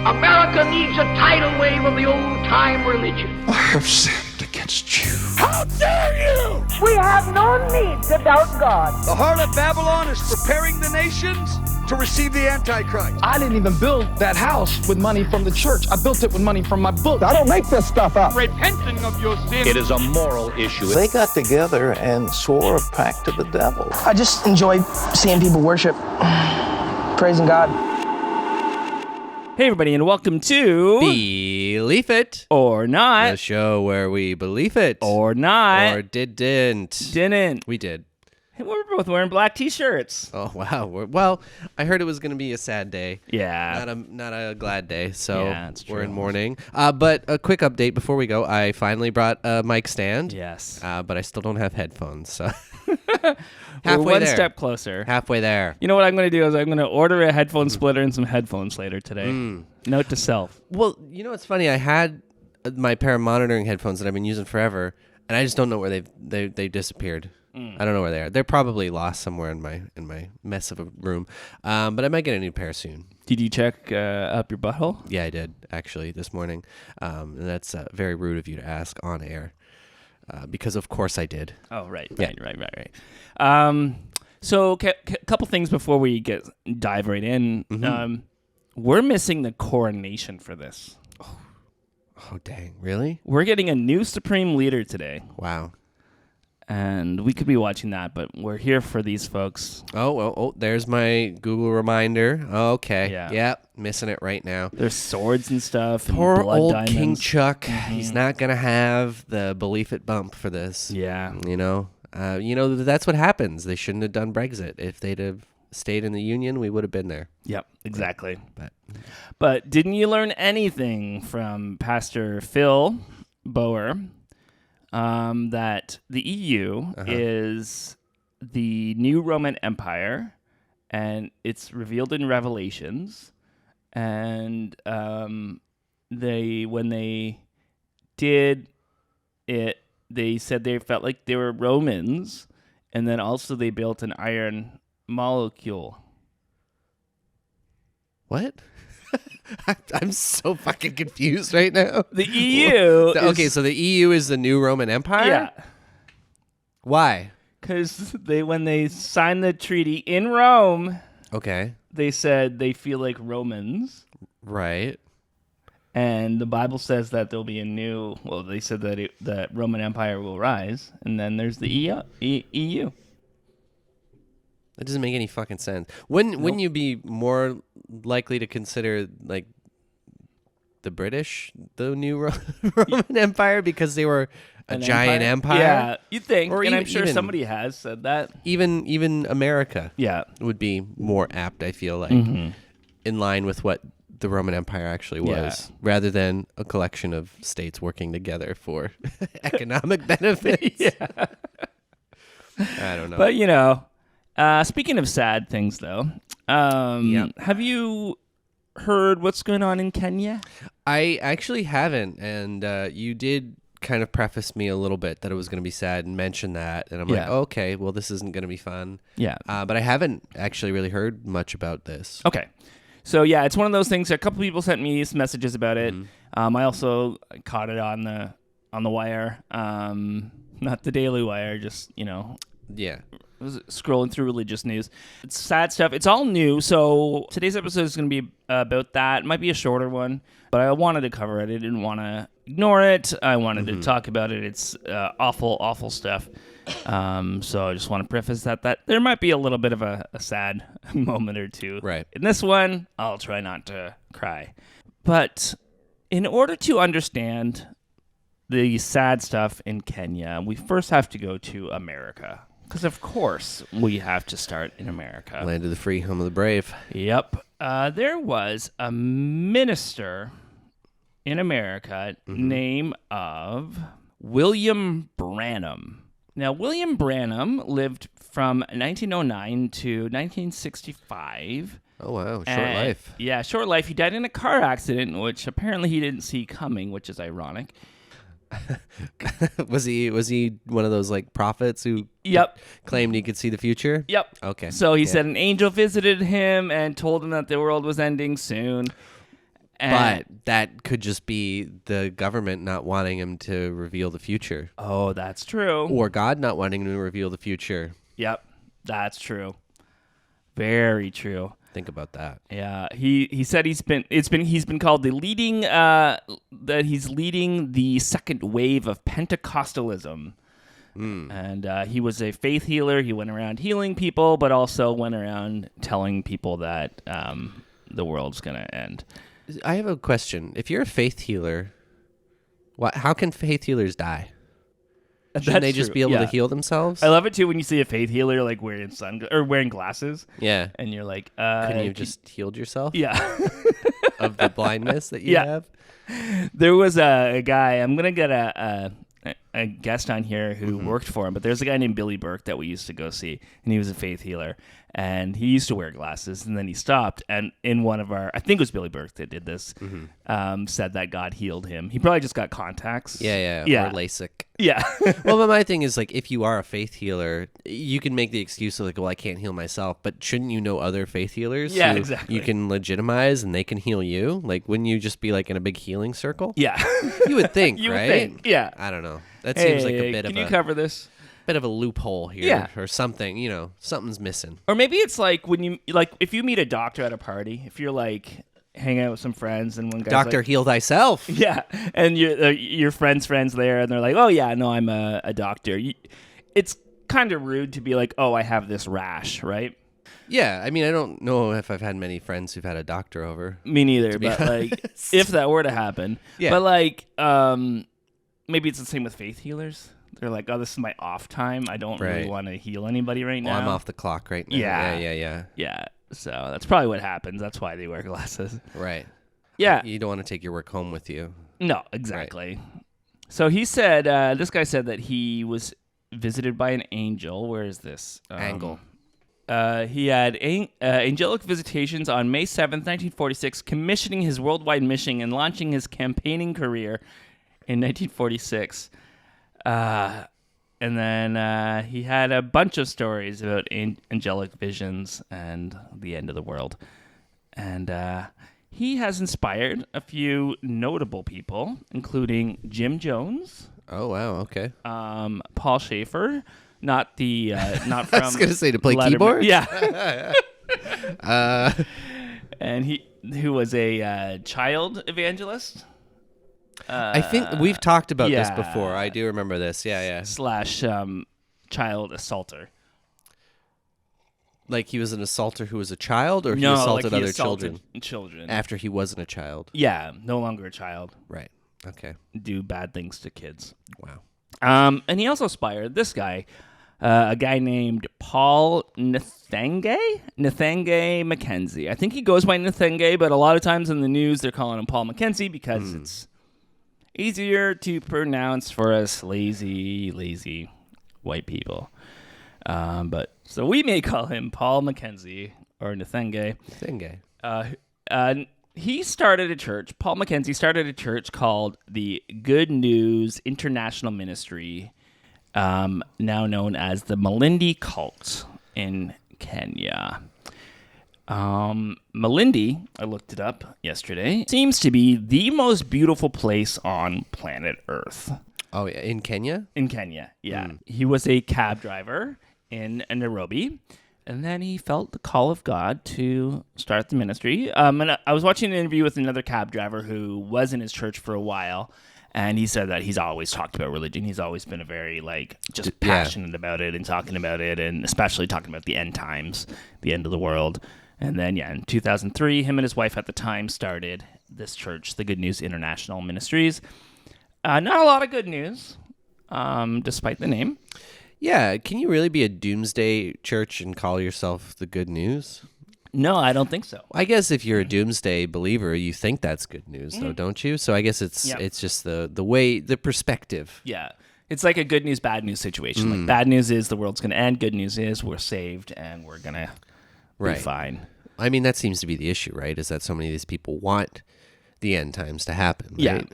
America needs a tidal wave of the old-time religion. I have sinned against you. How dare you! We have no need to doubt God. The harlot Babylon is preparing the nations to receive the Antichrist. I didn't even build that house with money from the church. I built it with money from my book. I don't make this stuff up. Repenting of your sin. It is a moral issue. They got together and swore a pact to the devil. I just enjoy seeing people worship, praising God. Hey everybody, and welcome to Believe It or Not, the show where we believe it or not, or didn't. We did. Hey, we're both wearing black t-shirts. Oh wow! Well, I heard it was going to be a sad day. Yeah, not a glad day. So yeah, we're in mourning. But a quick update before we go. I finally brought a mic stand. Yes. But I still don't have headphones. So we're one step closer. Halfway there. You know what I'm going to do is I'm going to order a headphone splitter and some headphones later today. Note to self. Well, you know what's funny? I had my pair of monitoring headphones that I've been using forever, and I just don't know where they disappeared. I don't know where they are. They're probably lost somewhere in my mess of a room. But I might get a new pair soon. Did you check up your butthole? Yeah, I did actually this morning. And that's very rude of you to ask on air. Because of course I did. Oh, right. Yeah. Right. So a couple things before we dive right in. Mm-hmm. We're missing the coronation for this. Oh, dang. Really? We're getting a new supreme leader today. Wow. And we could be watching that, but we're here for these folks. Oh, there's my Google reminder. Okay. Yeah. Missing it right now. There's swords and stuff. Poor and blood old diamonds. King Chuck. He's not going to have the belief it bump for this. Yeah. You know, that's what happens. They shouldn't have done Brexit. If they'd have stayed in the Union, we would have been there. Yep, exactly. But didn't you learn anything from Pastor Phil Bower that the EU is the new Roman Empire, and it's revealed in Revelations, and when they did it, they said they felt like they were Romans, and then also they built an iron molecule. What? I'm so fucking confused right now. The EU. So the EU is the new Roman Empire? Yeah. Why? Because when they signed the treaty in Rome, okay, they said they feel like Romans. Right. And the Bible says that there'll be they said that the Roman Empire will rise, and then there's the EU. That doesn't make any fucking sense. Wouldn't you be more likely to consider like the British the new Roman Empire because they were a giant empire? Yeah, you'd think. Or and I'm sure somebody has said that. Even America, would be more apt. I feel like in line with what the Roman Empire actually was, rather than a collection of states working together for economic benefits. Yeah. I don't know. But speaking of sad things, though, have you heard what's going on in Kenya? I actually haven't, and you did kind of preface me a little bit that it was going to be sad and mention that, and I'm like, okay, well, this isn't going to be fun. Yeah. But I haven't actually really heard much about this. Okay. So, yeah, it's one of those things. A couple people sent me some messages about it. I also caught it on the wire, not the Daily Wire, just, Yeah. I was scrolling through religious news. It's sad stuff. It's all new. So today's episode is going to be about that. It might be a shorter one, but I wanted to cover it. I didn't want to ignore it. I wanted to talk about it. It's awful, awful stuff. So I just want to preface that there might be a little bit of a sad moment or two. Right. In this one, I'll try not to cry. But in order to understand the sad stuff in Kenya, we first have to go to America. Because, of course, we have to start in America. Land of the free, home of the brave. Yep. There was a minister in America named of William Branham. Now, William Branham lived from 1909 to 1965. Oh, wow. Short life. Yeah, short life. He died in a car accident, which apparently he didn't see coming, which is ironic. Was he one of those like prophets who claimed he could see the future? Yep. Okay. So he said an angel visited him and told him that the world was ending soon. But that could just be the government not wanting him to reveal the future. Oh, that's true. Or God not wanting him to reveal the future. Yep, that's true. Very true. Think about that. Yeah, he said he's been called the leading that he's leading the second wave of Pentecostalism. And he was a faith healer. He went around healing people, but also went around telling people that the world's going to end. I have a question. If you're a faith healer, how can faith healers die? Shouldn't they just be able to heal themselves? I love it too when you see a faith healer like wearing glasses. Yeah. And you're like, couldn't you have just healed yourself? Yeah. Of the blindness that you have? There was a guy, I'm going to get a guest on here who worked for him, but there's a guy named Billy Burke that we used to go see, and he was a faith healer, and he used to wear glasses, and then he stopped, and in one of I think it was Billy Burke that did this, said that God healed him. He probably just got contacts. Yeah. Or LASIK. Yeah. Well, but my thing is, like, if you are a faith healer, you can make the excuse of, like, well, I can't heal myself, but shouldn't you know other faith healers? Yeah, who exactly. You can legitimize and they can heal you? Like, wouldn't you just be, like, in a big healing circle? Yeah. You would think, You right? would think, yeah. I don't know. That seems like a bit Can you cover this? Bit of a loophole here or something, something's missing. Or maybe it's like if you meet a doctor at a party, if you're like hanging out with some friends and one guy's Doctor, like, heal thyself. Yeah, and your friend's there, and they're like, oh yeah, no, I'm a doctor. It's kind of rude to be like, oh, I have this rash, right? Yeah, I mean, I don't know if I've had many friends who've had a doctor over. Me neither, but like, if that were to happen. Yeah. But like, maybe it's the same with faith healers. They're like, oh, this is my off time. I don't really want to heal anybody right now. I'm off the clock right now. Yeah. So that's probably what happens. That's why they wear glasses. Right. Yeah. You don't want to take your work home with you. No, exactly. Right. So he said, this guy said that he was visited by an angel. Where is this? Angle. He had angelic visitations on May 7th, 1946, commissioning his worldwide mission and launching his campaigning career in 1946. And then he had a bunch of stories about angelic visions and the end of the world. And he has inspired a few notable people, including Jim Jones. Oh, wow. Okay. Paul Schaefer. Not from I was going to say to play keyboard? Yeah. And who was a child evangelist. I think we've talked about this before. I do remember this. Yeah. / child assaulter. Like he was an assaulter who was a child, or he assaulted other children after he wasn't a child? Yeah, no longer a child. Right. Okay. Do bad things to kids. Wow. And he also inspired this guy, a guy named Paul Mackenzie. I think he goes by Mackenzie, but a lot of times in the news they're calling him Paul Mackenzie because it's easier to pronounce for us lazy white people. But so we may call him Paul Mackenzie or Mackenzie. He started a church. Paul Mackenzie started a church called the Good News International Ministry, now known as the Malindi Cult in Kenya. Malindi, I looked it up yesterday, seems to be the most beautiful place on planet Earth. Oh, yeah. In Kenya? In Kenya, yeah. He was a cab driver in Nairobi, and then he felt the call of God to start the ministry. And I was watching an interview with another cab driver who was in his church for a while, and he said that he's always talked about religion. He's always been a very, just passionate about it and talking about it, and especially talking about the end times, the end of the world. And then, in 2003, him and his wife at the time started this church, the Good News International Ministries. Not a lot of good news, despite the name. Yeah, can you really be a doomsday church and call yourself the Good News? No, I don't think so. I guess if you're a doomsday believer, you think that's good news, though, don't you? So I guess it's just the perspective. Yeah, it's like a good news, bad news situation. Like bad news is the world's going to end. Good news is we're saved and we're going to be fine. I mean, that seems to be the issue, right? Is that so many of these people want the end times to happen, right?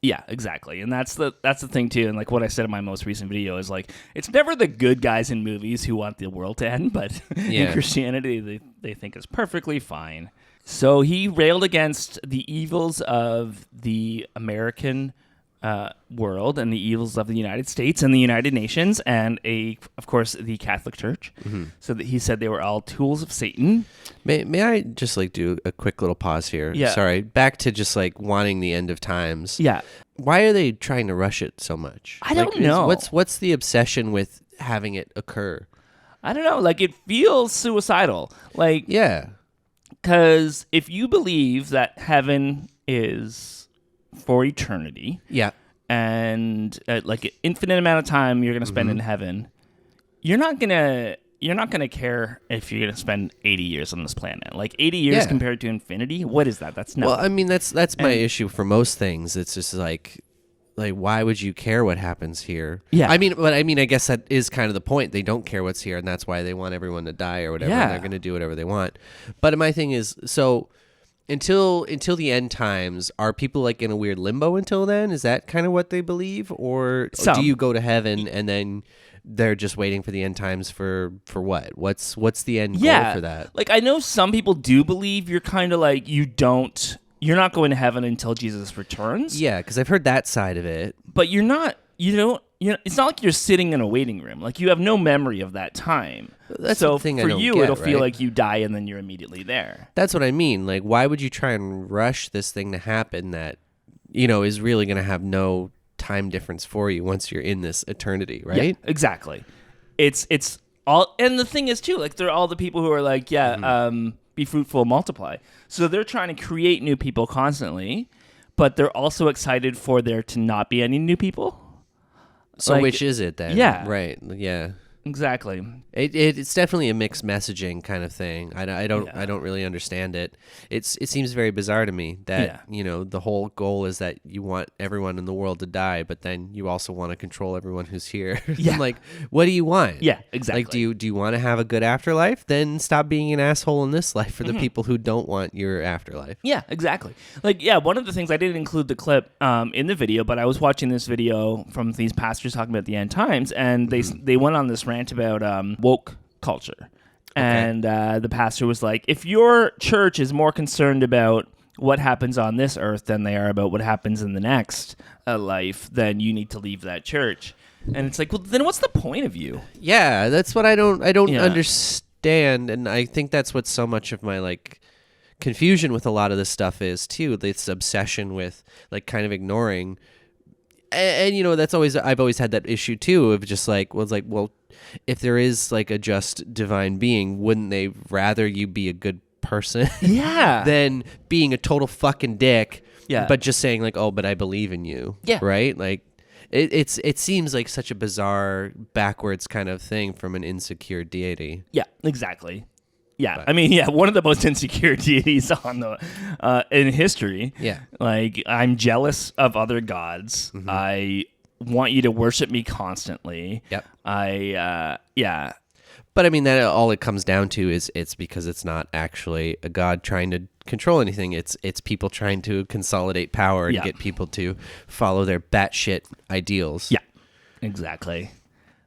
Yeah, exactly. And that's the thing too. And like what I said in my most recent video is like, it's never the good guys in movies who want the world to end, but in Christianity, they think it's perfectly fine. So he railed against the evils of the American world and the evils of the United States and the United Nations and of course, the Catholic Church. So that he said they were all tools of Satan. May I just like do a quick little pause here? Yeah. Sorry. Back to just like wanting the end of times. Yeah. Why are they trying to rush it so much? I don't know. What's the obsession with having it occur? I don't know. Like, it feels suicidal. Like, Yeah. because if you believe that heaven is for eternity, Yeah. and like an infinite amount of time you're going to spend in heaven, you're not gonna care if you're going to spend 80 years on this planet. Like 80 years Yeah. compared to infinity, what is that? That's nothing. Well, I mean, that's my issue for most things. It's just like why would you care what happens here? Yeah. I mean, I guess that is kind of the point. They don't care what's here, and that's why they want everyone to die or whatever. Yeah. And they're going to do whatever they want. But my thing is, so until the end times, are people like in a weird limbo until then? Is that kind of what they believe, or do you go to heaven and then they're just waiting for the end times for what? What's the end goal for that? Like, I know some people do believe you're kind of like you're not going to heaven until Jesus returns. Yeah, because I've heard that side of it. But you're not. It's not like you're sitting in a waiting room. Like, you have no memory of that time. That's so the thing I for don't you, get, it'll feel right? like you die and then you're immediately there. That's what I mean. Like, why would you try and rush this thing to happen that, is really going to have no time difference for you once you're in this eternity, right? Yeah, exactly. It's all, and the thing is too, like, they're all the people who are like, be fruitful, multiply. So they're trying to create new people constantly, but they're also excited for there to not be any new people. So Like, which is it then? Yeah. Right. Yeah. Exactly. It's definitely a mixed messaging kind of thing. I don't really understand it. It seems very bizarre to me that the whole goal is that you want everyone in the world to die, but then you also want to control everyone who's here. Yeah. Like, what do you want? Yeah, exactly. Like, do you want to have a good afterlife? Then stop being an asshole in this life for the people who don't want your afterlife. Yeah, exactly. Like, one of the things, I didn't include the clip in the video, but I was watching this video from these pastors talking about the end times, and they went on this rant about woke culture. And the pastor was like, if your church is more concerned about what happens on this earth than they are about what happens in the next life, then you need to leave that church. And it's like, well, then what's the point of you? Yeah, that's what I don't Yeah. understand, and I think that's what so much of my like confusion with a lot of this stuff is too. This obsession with like kind of ignoring, and that's I've always had that issue too of just like, well, if there is like a just divine being, wouldn't they rather you be a good person Yeah. than being a total fucking dick? Yeah. But just saying like, oh, but I believe in you. Yeah. Right? Like it seems like such a bizarre backwards kind of thing from an insecure deity. Yeah, exactly. Yeah, I mean, one of the most insecure deities on the in history. Yeah. Like, I'm jealous of other gods. I want you to worship me constantly. Yep. But I mean, that all it comes down to is it's because it's not actually a god trying to control anything. It's people trying to consolidate power and get people to follow their batshit ideals. Yeah, exactly.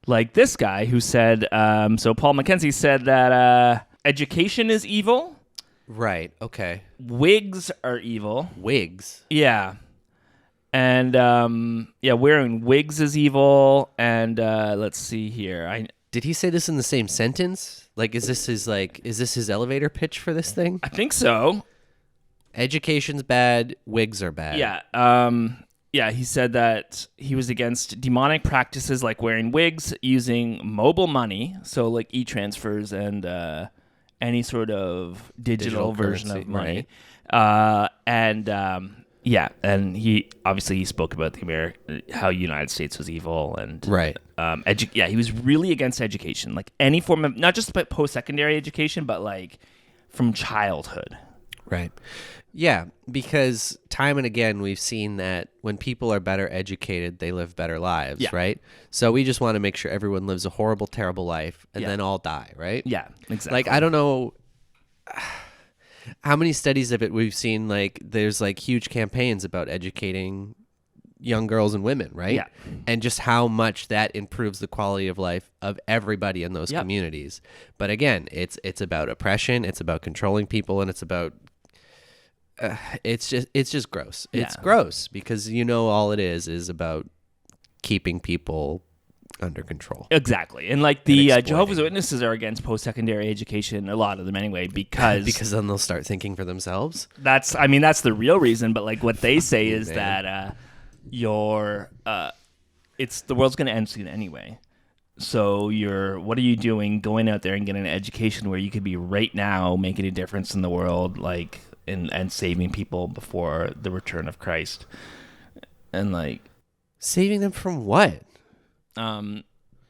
Like this guy who said, so Paul Mackenzie said that education is evil. Right. Okay. Wigs are evil. Wigs. Yeah. And wearing wigs is evil. And let's see here. Did he say this in the same sentence? Like, is this his elevator pitch for this thing? I think so. Education's bad. Wigs are bad. Yeah. He said that he was against demonic practices like wearing wigs, using mobile money, so like e-transfers and any sort of digital version currency, of money. right. And he spoke about how United States was evil and Right. He was really against education, like any form of, not just post-secondary education, but like from childhood. Right. Yeah, because time and again we've seen that when people are better educated, they live better lives, right? So we just want to make sure everyone lives a horrible, terrible life and then all die, right? Yeah, exactly. Like, I don't know how many studies of it we've seen, like there's like huge campaigns about educating young girls and women, right? Yeah. And just how much that improves the quality of life of everybody in those communities. But again, it's about oppression, it's about controlling people, and it's about It's just gross. It's Yeah. gross because all it is about keeping people under control. Exactly. And like the exploiting. Jehovah's Witnesses are against post-secondary education, a lot of them anyway, because then they'll start thinking for themselves. that's the real reason. But like what they say is that it's the world's going to end soon anyway. So what are you doing going out there and getting an education where you could be right now making a difference in the world, like and saving people before the return of Christ, and like Saving them from what?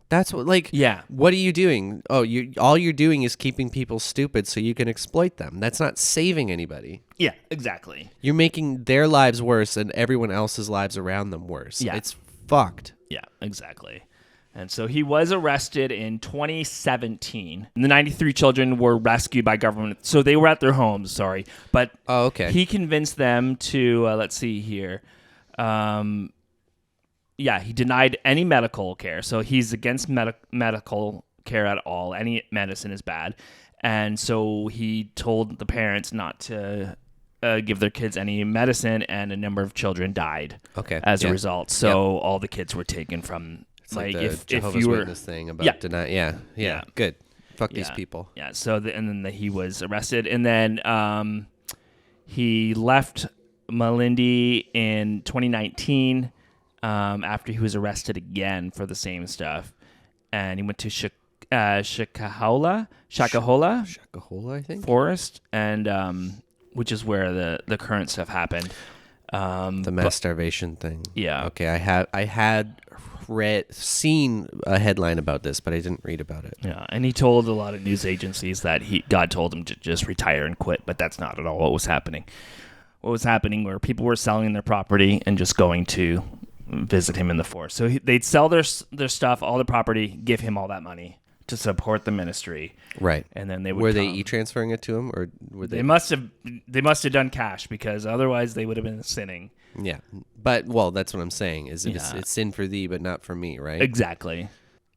That's what yeah. What are you doing? Oh, all you're doing is keeping people stupid so you can exploit them. That's not saving anybody. Yeah, exactly. You're making their lives worse and everyone else's lives around them worse. Yeah. It's fucked. Yeah, exactly. And so he was arrested in 2017. And the 93 children were rescued by government. So they were at their homes, sorry. But Oh, okay. he convinced them to, let's see here. He denied any medical care. So he's against medical care at all. Any medicine is bad. And so he told the parents not to give their kids any medicine, and a number of children died as a result. So all the kids were taken from... It's like the if Jehovah's you were Witness thing about deny. Yeah. Good. Fuck these people. Yeah. So and then he was arrested, and then he left Malindi in 2019 after he was arrested again for the same stuff, and he went to Shakahola, Shakahola, I think. Forest, and which is where the current stuff happened. The mass starvation thing. Yeah. Okay. I had seen a headline about this, but I didn't read about it. Yeah, and he told a lot of news agencies that God told him to just retire and quit, but that's not at all what was happening. What was happening were people were selling their property and just going to visit him in the forest. So they'd sell their stuff, all their property, give him all that money to support the ministry. Right. And then they would Were they e-transferring it to him, or were they? They must have done cash, because otherwise they would have been sinning. Yeah, but that's what I'm saying. Is it's sin for thee, but not for me, right? Exactly.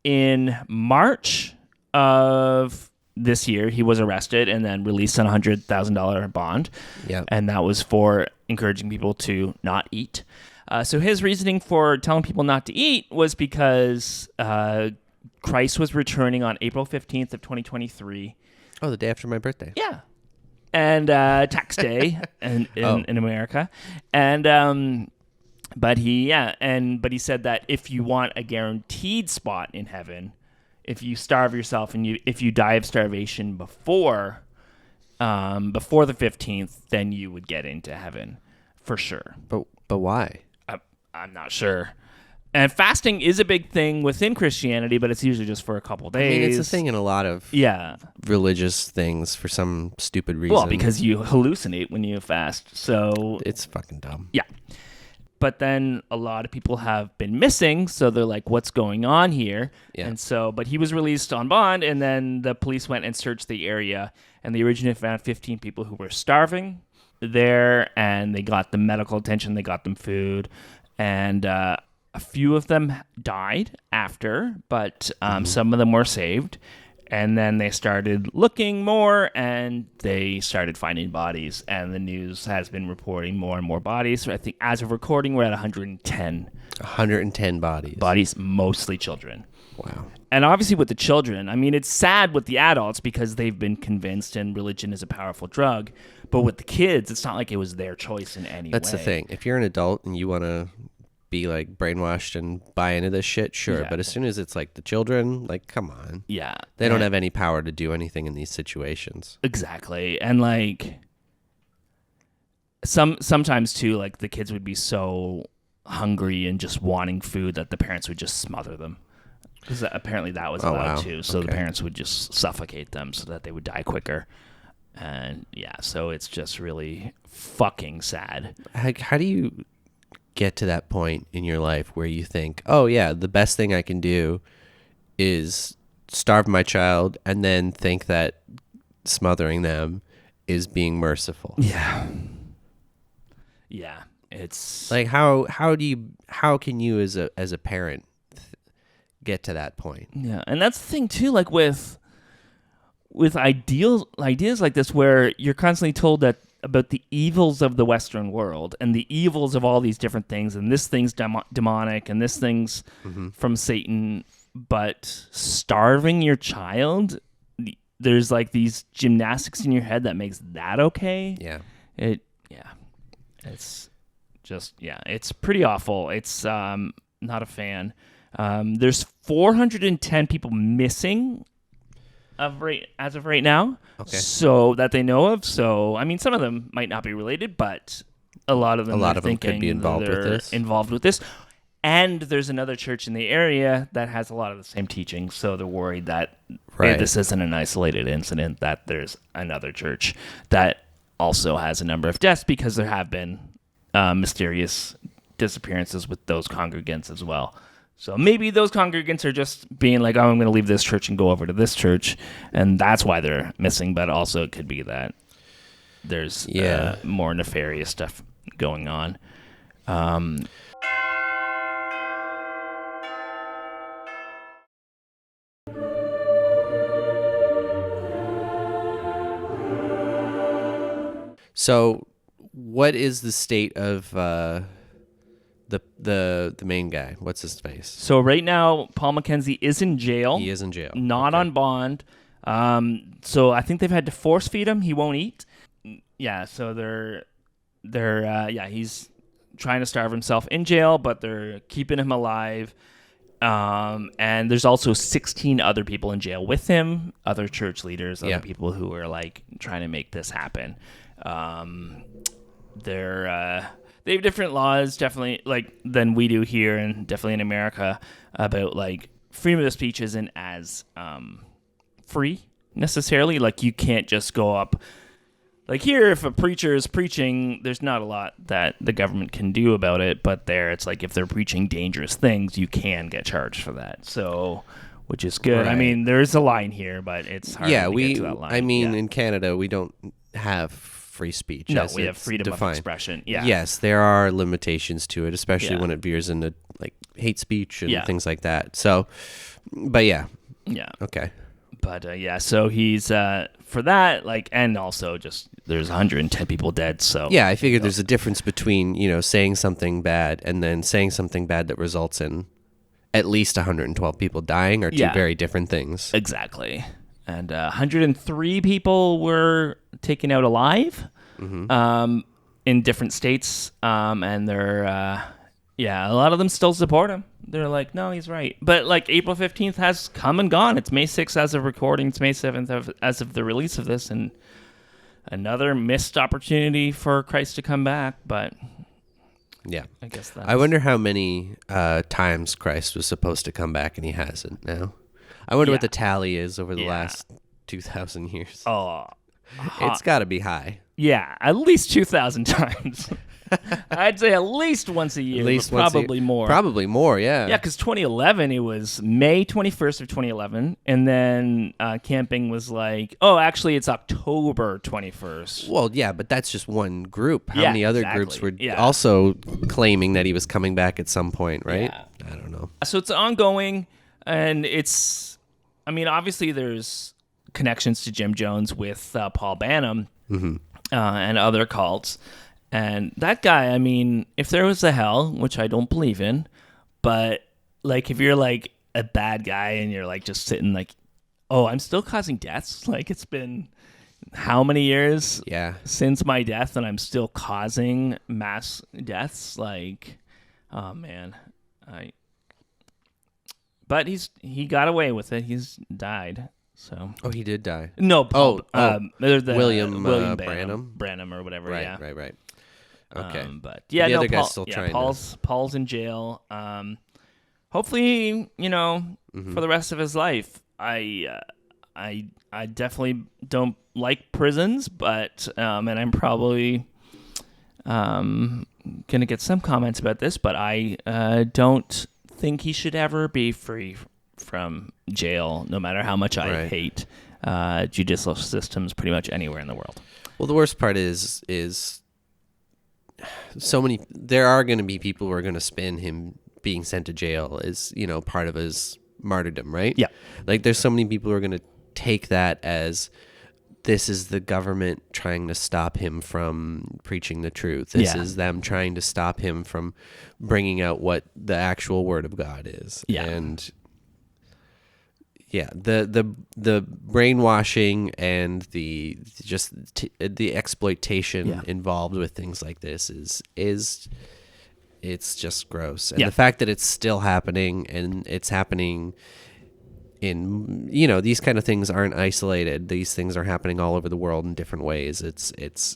In March of this year, he was arrested and then released on a $100,000 bond. Yeah, and that was for encouraging people to not eat. So his reasoning for telling people not to eat was because Christ was returning on April 15th of 2023. Oh, the day after my birthday. Yeah. And tax day in America. And but he said that if you want a guaranteed spot in heaven, if you starve yourself and if you die of starvation before the 15th, then you would get into heaven for sure. But why? I'm not sure. And fasting is a big thing within Christianity, but it's usually just for a couple days. I mean, it's a thing in a lot of religious things for some stupid reason. Well, because you hallucinate when you fast. So it's fucking dumb. Yeah. But then a lot of people have been missing, so they're like, what's going on here? Yeah. And so, but he was released on bond, and then the police went and searched the area, and they originally found 15 people who were starving there, and they got them medical attention, they got them food, and a few of them died after, but some of them were saved. And then they started looking more, and they started finding bodies. And the news has been reporting more and more bodies. So I think as of recording, we're at 110. 110 bodies. Bodies, mostly children. Wow. And obviously with the children, I mean, it's sad with the adults because they've been convinced and religion is a powerful drug. But with the kids, it's not like it was their choice in any way. That's the thing. If you're an adult and you want to be like brainwashed and buy into this shit, sure. Yeah. But as soon as it's like the children, like, come on. Yeah. They don't have any power to do anything in these situations. Exactly. And like sometimes too, like the kids would be so hungry and just wanting food that the parents would just smother them. Because apparently that was allowed too. So the parents would just suffocate them so that they would die quicker. And yeah, so it's just really fucking sad. How do you get to that point in your life where you think, oh yeah, the best thing I can do is starve my child, and then think that smothering them is being merciful? Yeah. It's like how can you as a parent get to that point? Yeah. And that's the thing too, like with ideas like this, where you're constantly told that about the evils of the Western world and the evils of all these different things, and this thing's demonic and this thing's from Satan, but starving your child, there's like these gymnastics in your head that makes that okay. It's just, it's pretty awful. It's not a fan. There's 410 people missing as of right now, so that they know of. So I mean, some of them might not be related, but a lot of them could be involved with this. And there's another church in the area that has a lot of the same teaching, so they're worried that this isn't an isolated incident, that there's another church that also has a number of deaths, because there have been mysterious disappearances with those congregants as well. So maybe those congregants are just being like, oh, I'm going to leave this church and go over to this church, and that's why they're missing. But also it could be that there's more nefarious stuff going on. So what is the state of the main guy? What's his face? So right now, Paul Mackenzie is in jail. He is in jail. Not on bond. So I think they've had to force feed him. He won't eat. Yeah, so he's trying to starve himself in jail, but they're keeping him alive. And there's also 16 other people in jail with him, other church leaders, other people who are like trying to make this happen. They have different laws, definitely, like, than we do here, and definitely in America, about like freedom of speech isn't as free necessarily. Like, you can't just go up. Like here, if a preacher is preaching, there's not a lot that the government can do about it. But there, it's like if they're preaching dangerous things, you can get charged for that. So, which is good. Right. I mean, there's a line here, but it's hard to get to that line. I mean, in Canada, we don't have free speech. No, we have freedom of expression. Yeah. Yes, there are limitations to it, especially when it veers into like hate speech and things like that. So, but yeah. Okay. But so he's for that, like, and also just there's 110 people dead. So yeah, I figured there's a difference between saying something bad and then saying something bad that results in at least 112 people dying are two very different things. Exactly. And 103 people were taken out alive in different states, and they're a lot of them still support him. They're like, no, he's right. But like April 15th has come and gone. It's May 6th as of recording. It's May 7th as of the release of this, and another missed opportunity for Christ to come back. But yeah, I guess that's... I wonder how many times Christ was supposed to come back and he hasn't now. I wonder what the tally is over the last 2,000 years. Oh, it's got to be high. Yeah, at least 2,000 times. I'd say at least once a year, probably more. Probably more, yeah. Yeah, because 2011, it was May 21st of 2011, and then camping was like, oh, actually, it's October 21st. Well, yeah, but that's just one group. How many other groups were also claiming that he was coming back at some point, right? Yeah. I don't know. So it's ongoing, and it's, I mean, obviously there's connections to Jim Jones with Paul Branham and other cults. And that guy, I mean, if there was a hell, which I don't believe in, but like if you're like a bad guy and you're like just sitting like, oh, I'm still causing deaths. Like it's been how many years since my death and I'm still causing mass deaths? Like, oh man, but he got away with it. He's died. So. Oh, he did die. No. William Branham or whatever. Right. Okay. But yeah, the other guy's still trying. Paul's in jail. Hopefully, for the rest of his life. I definitely don't like prisons, but and I'm probably gonna get some comments about this, but I don't think he should ever be free from jail, no matter how much I hate judicial systems pretty much anywhere in the world. Well, the worst part is there are going to be people who are going to spin him being sent to jail as, part of his martyrdom, right? Yeah. Like there's so many people who are going to take that as this is the government trying to stop him from preaching the truth. This is them trying to stop him from bringing out what the actual word of God is. Yeah. And the brainwashing and the exploitation involved with things like this is it's just gross. And the fact that it's still happening, and it's happening in, these kind of things aren't isolated. These things are happening all over the world in different ways. It's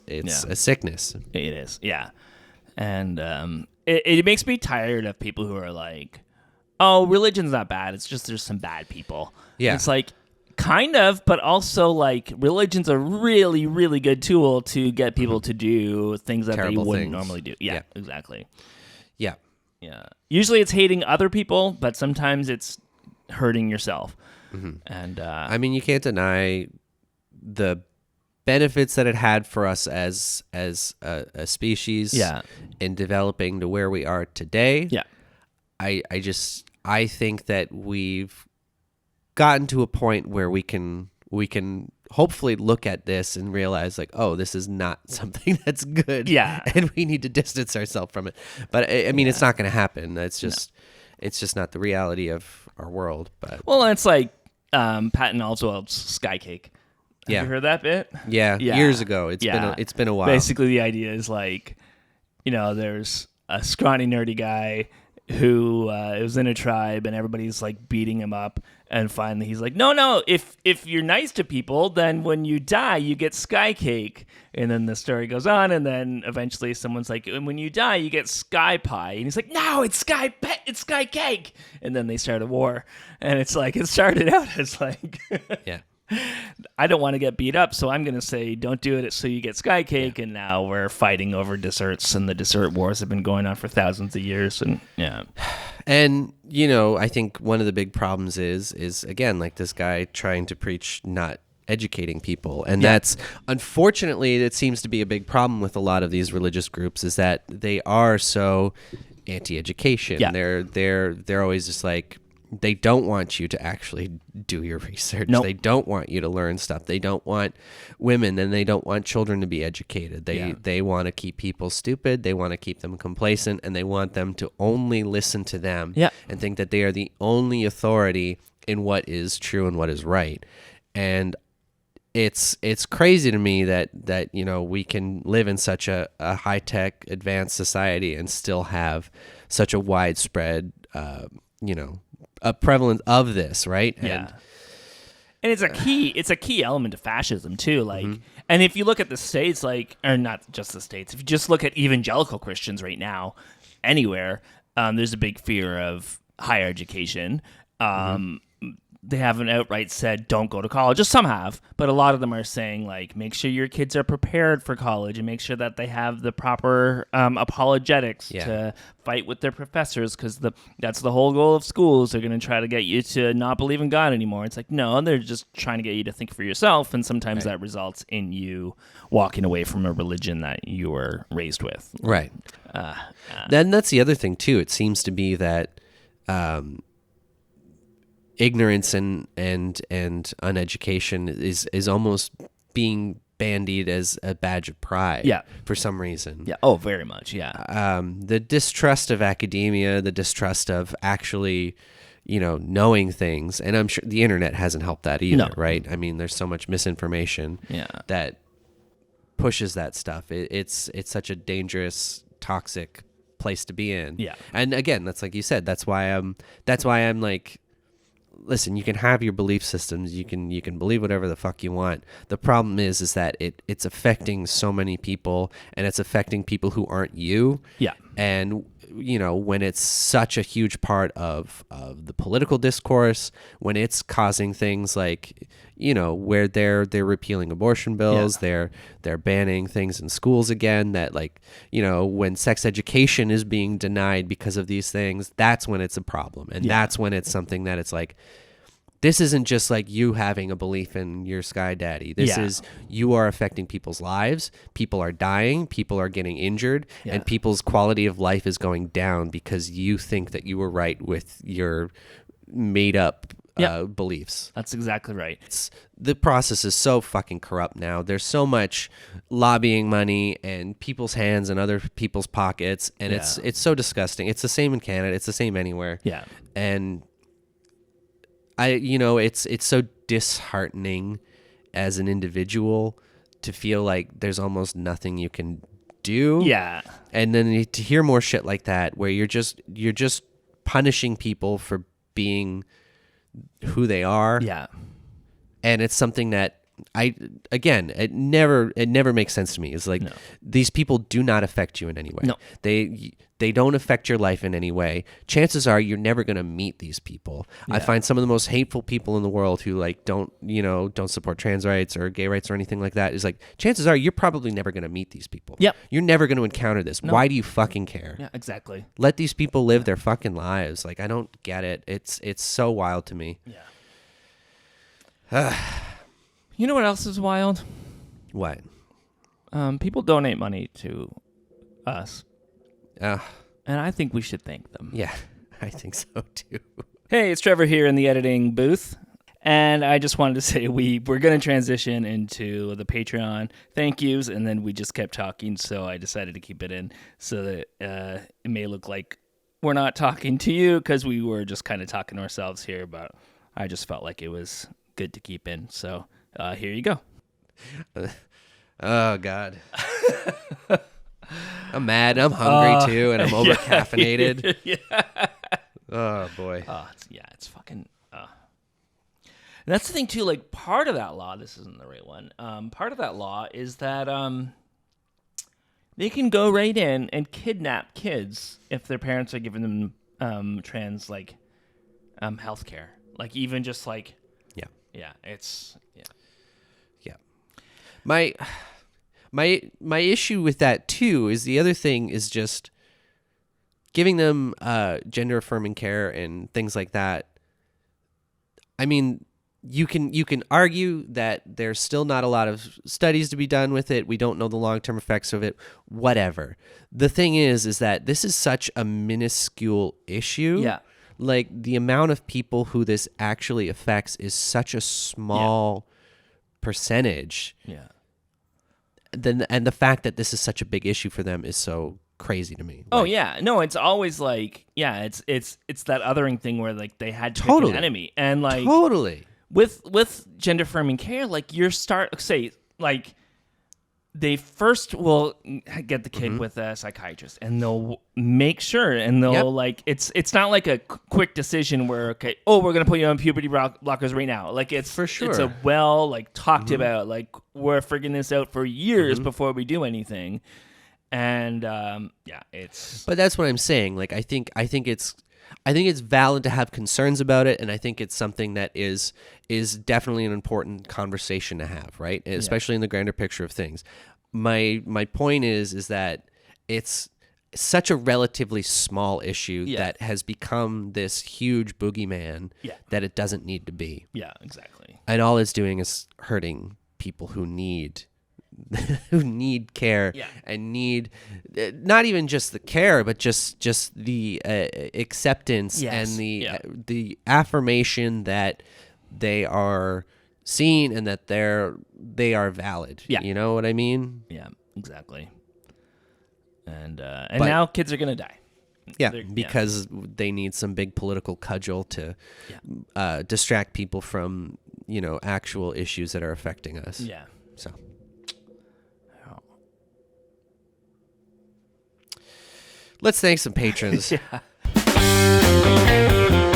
a sickness. It is, yeah. And it makes me tired of people who are like, oh, religion's not bad. It's just there's some bad people. Yeah. It's like, kind of, but also like religion's a really, really good tool to get people to do things that Terrible they wouldn't things. normally do. Yeah, exactly. Yeah. Yeah. Usually it's hating other people, but sometimes it's hurting yourself. And I mean, you can't deny the benefits that it had for us as a species in developing to where we are today. Yeah. I think that we've gotten to a point where we can hopefully look at this and realize, like, oh, this is not something that's good. Yeah. And we need to distance ourselves from it. But I mean, it's not going to happen. It's just not the reality of our world. But well, it's like Patton Oswalt's Sky Cake. Have you heard that bit? Yeah. Years ago. It's been a while. Basically, the idea is like, there's a scrawny, nerdy guy who was in a tribe, and everybody's like beating him up. And finally, he's like, no, if you're nice to people, then when you die, you get Sky Cake. And then the story goes on, and then eventually someone's like, and when you die, you get Sky Pie. And he's like, no, it's Sky Cake. And then they start a war. And it's like, it started out as like, yeah. I don't want to get beat up, so I'm going to say don't do it so you get Sky Cake, and now we're fighting over desserts, and the dessert wars have been going on for thousands of years, and And, I think one of the big problems is again, like this guy trying to preach not educating people. And that's, unfortunately, it seems to be a big problem with a lot of these religious groups, is that they are so anti-education. Yeah. They're always just like, they don't want you to actually do your research. Nope. They don't want you to learn stuff. They don't want women, and they don't want children to be educated. They want to keep people stupid. They want to keep them complacent, and they want them to only listen to them and think that they are the only authority in what is true and what is right. And it's crazy to me that we can live in such a high-tech, advanced society and still have such a widespread, a prevalence of this, right? And it's a key element of fascism too. Like, and if you look at the states, like, or not just the states, if you just look at evangelical Christians right now, anywhere, there's a big fear of higher education. They haven't outright said don't go to college. Just some have, but a lot of them are saying, like, make sure your kids are prepared for college and make sure that they have the proper apologetics to fight with their professors, because that's the whole goal of schools. They're going to try to get you to not believe in God anymore. It's like, no, they're just trying to get you to think for yourself, and sometimes that results in you walking away from a religion that you were raised with. Right. Then that's the other thing too. It seems to be that ignorance and uneducation is almost being bandied as a badge of pride for some reason. Yeah. Oh, very much. Yeah. The distrust of academia, the distrust of actually, knowing things. And I'm sure the internet hasn't helped that either, right? I mean, there's so much misinformation that pushes that stuff. It's such a dangerous, toxic place to be in. Yeah. And again, that's like you said, that's why I'm like, listen, you can have your belief systems. You can believe whatever the fuck you want. The problem is that it's affecting so many people, and it's affecting people who aren't you. Yeah. And when it's such a huge part of the political discourse, when it's causing things like, where they're repealing abortion bills, they're banning things in schools again, that like, when sex education is being denied because of these things, that's when it's a problem. And that's when it's something that it's like, this isn't just like you having a belief in your sky daddy. This is, you are affecting people's lives. People are dying. People are getting injured. And people's quality of life is going down because you think that you were right with your made up beliefs. That's exactly right. The process is so fucking corrupt now. There's so much lobbying money and people's hands in other people's pockets, and it's so disgusting. It's the same in Canada. It's the same anywhere. Yeah. And it's so disheartening as an individual to feel like there's almost nothing you can do. Yeah. And then to hear more shit like that where you're just punishing people for being who they are. Yeah. And it's something that it never makes sense to me. It's like these people do not affect you in any way. No. They don't affect your life in any way. Chances are you're never going to meet these people. Yeah. I find some of the most hateful people in the world who like don't support trans rights or gay rights or anything like that. Is like chances are you're probably never going to meet these people. Yep. You're never going to encounter this. No. Why do you fucking care? Yeah, exactly. Let these people live their fucking lives. Like I don't get it. It's so wild to me. Yeah. You know what else is wild? What? People donate money to us. And I think we should thank them. Yeah, I think so too. Hey, it's Trevor here in the editing booth. And I just wanted to say we're going to transition into the Patreon thank yous. And then we just kept talking. So I decided to keep it in so that it may look like we're not talking to you because we were just kind of talking to ourselves here. But I just felt like it was good to keep in. So here you go. Oh, God. I'm mad. I'm hungry, too, and I'm over-caffeinated. Yeah. Oh, boy. It's fucking... And that's the thing, too. Like, part of that law... This isn't the right one. Part of that law is that they can go right in and kidnap kids if their parents are giving them trans, like, health care. Like, even just, like... Yeah. Yeah, it's... Yeah. My issue with that too is the other thing is just giving them gender affirming care and things like that. I mean, you can argue that there's still not a lot of studies to be done with it. We don't know the long-term effects of it. Whatever. The thing is that this is such a minuscule issue. Yeah. Like the amount of people who this actually affects is such a small percentage. Yeah. And the fact that this is such a big issue for them is so crazy to me. Oh yeah, no, it's always like it's that othering thing where like they had to pick Totally. an enemy, and like Totally. with gender affirming care, like they first will get the kid with a psychiatrist, and they'll make sure, and they'll like it's not like a quick decision where we're gonna put you on puberty blockers right now. Like it's for sure. It's a talked about. Like we're figuring this out for years before we do anything, and it's. But that's what I'm saying. Like I think it's valid to have concerns about it, and I think it's something that is definitely an important conversation to have, right? Especially in the grander picture of things. My point is that it's such a relatively small issue that has become this huge boogeyman that it doesn't need to be. Yeah, exactly. And all it's doing is hurting people who need care and need not even just the care, but just the acceptance and the affirmation that they are seen and that they are valid. Yeah. You know what I mean? Yeah, exactly. And now kids are gonna die. Yeah, because they need some big political cudgel to distract people from actual issues that are affecting us. Yeah. So. Let's thank some patrons.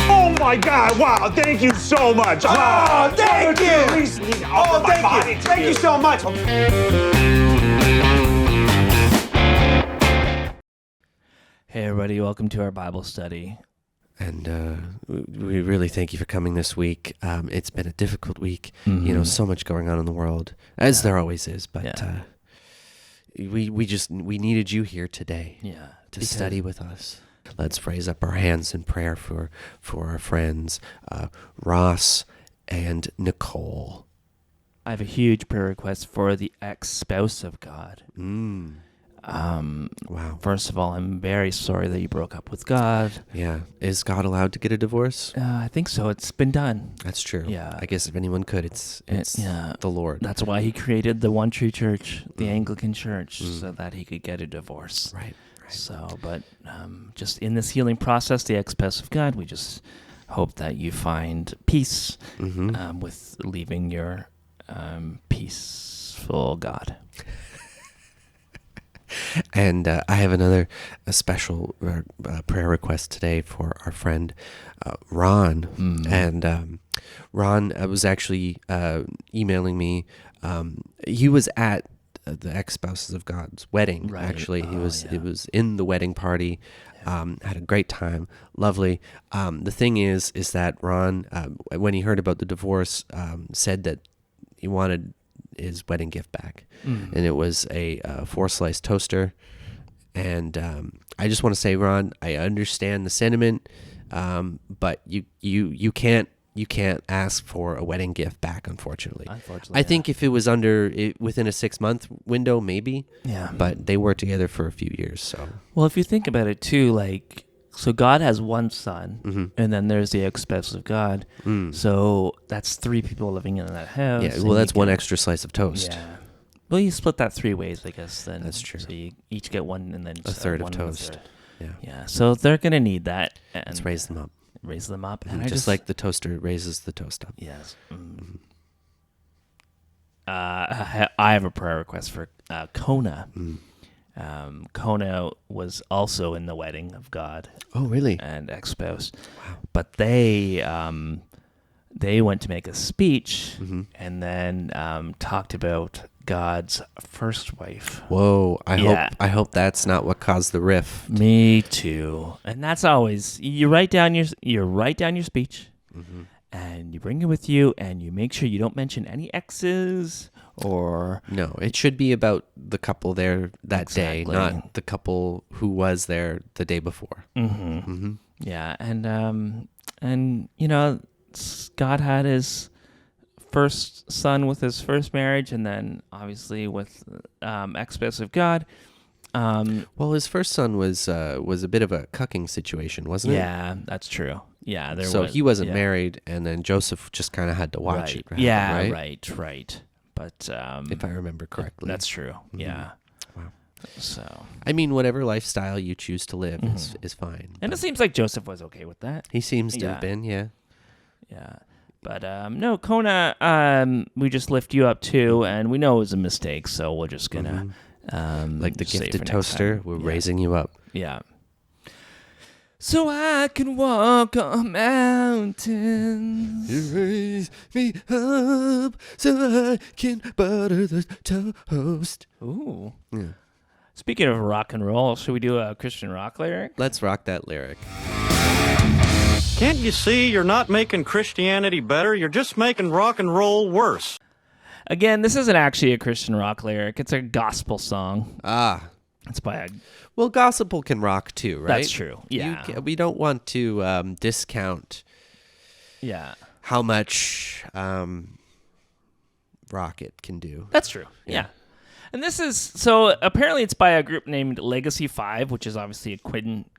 Oh my God! Wow! Thank you so much. Oh, thank you! Oh, thank you! Thank you so much. Hey everybody! Welcome to our Bible study. And we really thank you for coming this week. It's been a difficult week. Mm-hmm. So much going on in the world, as there always is. But we needed you here today. Yeah. To study with us. Let's raise up our hands in prayer for our friends Ross and Nicole. I have a huge prayer request for the ex-spouse of God. Wow. First of all, I'm very sorry that you broke up with God. Yeah. Is God allowed to get a divorce? I think so. It's been done. That's true. Yeah. I guess if anyone could, it's the Lord. That's why he created the one true church, the Anglican Church, so that he could get a divorce. Right. So, but just in this healing process, the expressive God, we just hope that you find peace with leaving your peaceful God. And I have a special prayer request today for our friend Ron. And Ron was actually emailing me. He was at the ex-spouses of God's wedding. Right. Actually, he was in the wedding party. Had a great time, lovely. The thing is that Ron, when he heard about the divorce, said that he wanted his wedding gift back, and it was a 4-slice toaster. And I just want to say, Ron, I understand the sentiment, but you can't ask for a wedding gift back, unfortunately. I think if it was within a 6-month window, maybe. Yeah. But they were together for a few years, so. Well, if you think about it too, like, so God has one son, and then there's the expressive God. So that's 3 people living in that house. Yeah. Well, that's one extra slice of toast. Yeah. Well, you split that 3 ways, I guess. Then that's true. So you each get one, and then a third of toast. Yeah. Yeah. So they're gonna need that. And let's raise them up. And just like the toaster raises the toast up. Yes. I have a prayer request for Kona. Kona was also in the wedding of God. Oh, really? And ex-spouse. Wow. But they went to make a speech and then talked about God's first wife. Whoa! I hope that's not what caused the rift. Me too. And that's always you write down your speech, and you bring it with you, and you make sure you don't mention any exes or. No, it should be about the couple there that day, not the couple who was there the day before. Yeah, and you know, God had his first son with his first marriage, and then obviously with expressive God. Well, his first son was a bit of a cucking situation, wasn't it? Yeah, that's true. Yeah, he wasn't married, and then Joseph just kind of had to watch it. Yeah, right. But if I remember correctly, that's true. Yeah. Wow. So I mean, whatever lifestyle you choose to live is fine. And it seems like Joseph was okay with that. He seems to have been, yeah. Yeah. But no, Kona, we just lift you up too, and we know it was a mistake, so we're just gonna like the gifted toaster, we're raising you up. Yeah. So I can walk on mountains. You raise me up so I can butter the toast. Ooh. Yeah. Speaking of rock and roll, should we do a Christian rock lyric? Let's rock that lyric. Can't you see you're not making Christianity better? You're just making rock and roll worse. Again, this isn't actually a Christian rock lyric. It's a gospel song. It's by a... Well, gospel can rock too, right? That's true. Yeah. We don't want to discount how much rock it can do. That's true. Yeah. And this is... So apparently it's by a group named Legacy 5, which is obviously a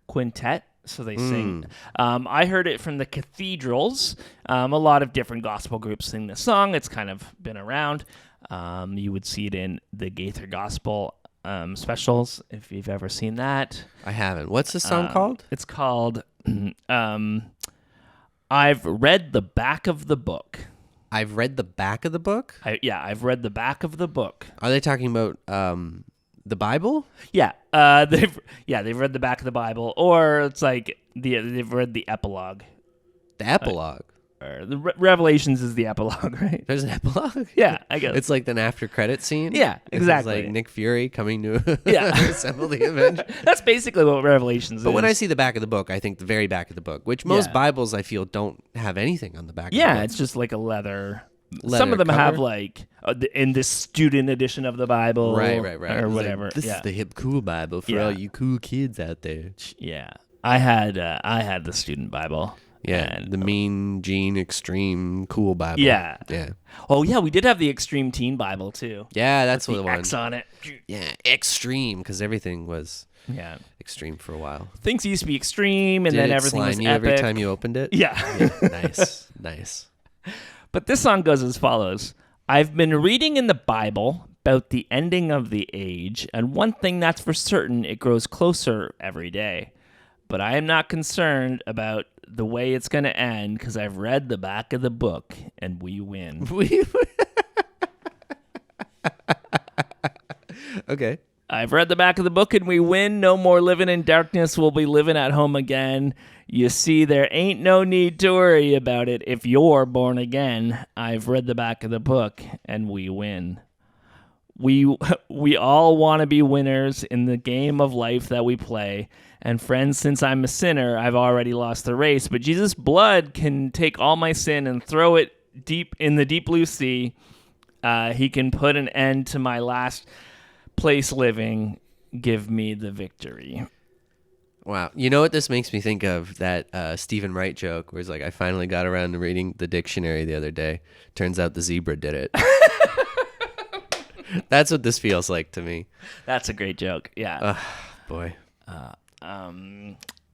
quintet. So they sing. I heard it from the Cathedrals. A lot of different gospel groups sing this song. It's kind of been around. You would see it in the Gaither Gospel specials, if you've ever seen that. I haven't. What's the song called? It's called I've Read the Back of the Book. I've read the back of the book? I've read the back of the book. Are they talking about... the Bible? Yeah, they've read the back of the Bible, or it's like they've read the epilogue. The epilogue. Or the Revelations is the epilogue, right? There's an epilogue. Yeah, I guess it's like an after credit scene. Yeah, exactly. It's like Nick Fury coming to assemble the Avengers. That's basically what Revelations is. But when I see the back of the book, I think the very back of the book, which most Bibles I feel don't have anything on the back. Yeah, of the book. It's just like a leather. Some of them cover? have like in this student edition of the Bible, right, or whatever. Like, this is the hip cool Bible for all you cool kids out there. Yeah, I had the student Bible. Yeah, And, the Mean Gene Extreme Cool Bible. Yeah. Yeah. Oh, yeah, we did have the Extreme Teen Bible, too. Yeah, that's what the the one. X on it. Yeah, extreme, because everything was Yeah. extreme for a while. Things used to be extreme, and Did then it everything was slime you epic. every time you opened it? Yeah. Nice, nice. But this song goes as follows. I've been reading in the Bible about the ending of the age, and one thing that's for certain, it grows closer every day. But I am not concerned about the way it's going to end because I've read the back of the book, and we win. Okay. I've read the back of the book, and we win. No more living in darkness. We'll be living at home again. You see, there ain't no need to worry about it if you're born again. I've read the back of the book, and we win. We all want to be winners in the game of life that we play. And friends, since I'm a sinner, I've already lost the race. But Jesus' blood can take all my sin and throw it deep in the deep blue sea. He can put an end to my last place living. Give me the victory. Wow. You know what this makes me think of? That Stephen Wright joke where he's like, I finally got around to reading the dictionary the other day. Turns out the zebra did it. That's what this feels like to me. That's a great joke. Yeah. Boy.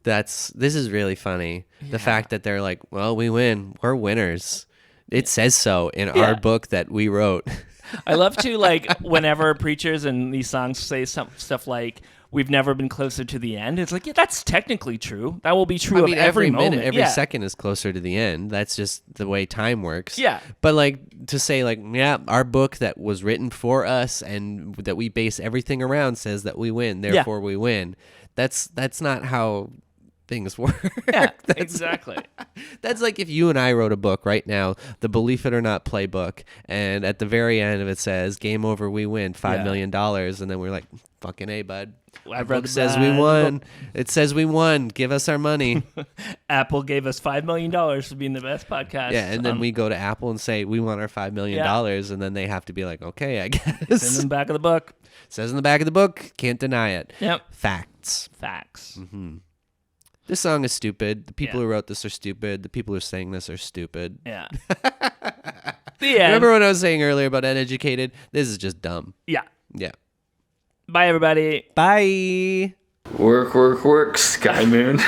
This is really funny. The fact that they're like, well, we win. We're winners. It says so in our book that we wrote. I love to, like, whenever preachers and these songs say stuff like, we've never been closer to the end. It's like, yeah, that's technically true. That will be true of every minute, moment. every second is closer to the end. That's just the way time works. Yeah. But like to say like, yeah, our book that was written for us and that we base everything around says that we win. Therefore we win. That's not how things work. Yeah, exactly. That's like if you and I wrote a book right now, the Believe It or Not playbook, and at the very end of it says, game over, we win, $5 million. And then we're like, fucking A, bud. I've book says we won. It says we won. Give us our money. Apple gave us $5 million for being the best podcast. Yeah, and then we go to Apple and say we want our $5 million, and then they have to be like, okay, I guess. It's in the back of the book. Says in the back of the book. Can't deny it. Yep. Facts. Mm-hmm. This song is stupid. The people who wrote this are stupid. The people who sang this are stupid. Yeah. Remember what I was saying earlier about uneducated? This is just dumb. Yeah. Yeah. Bye, everybody. Bye. Work, work, work, Sky Moon.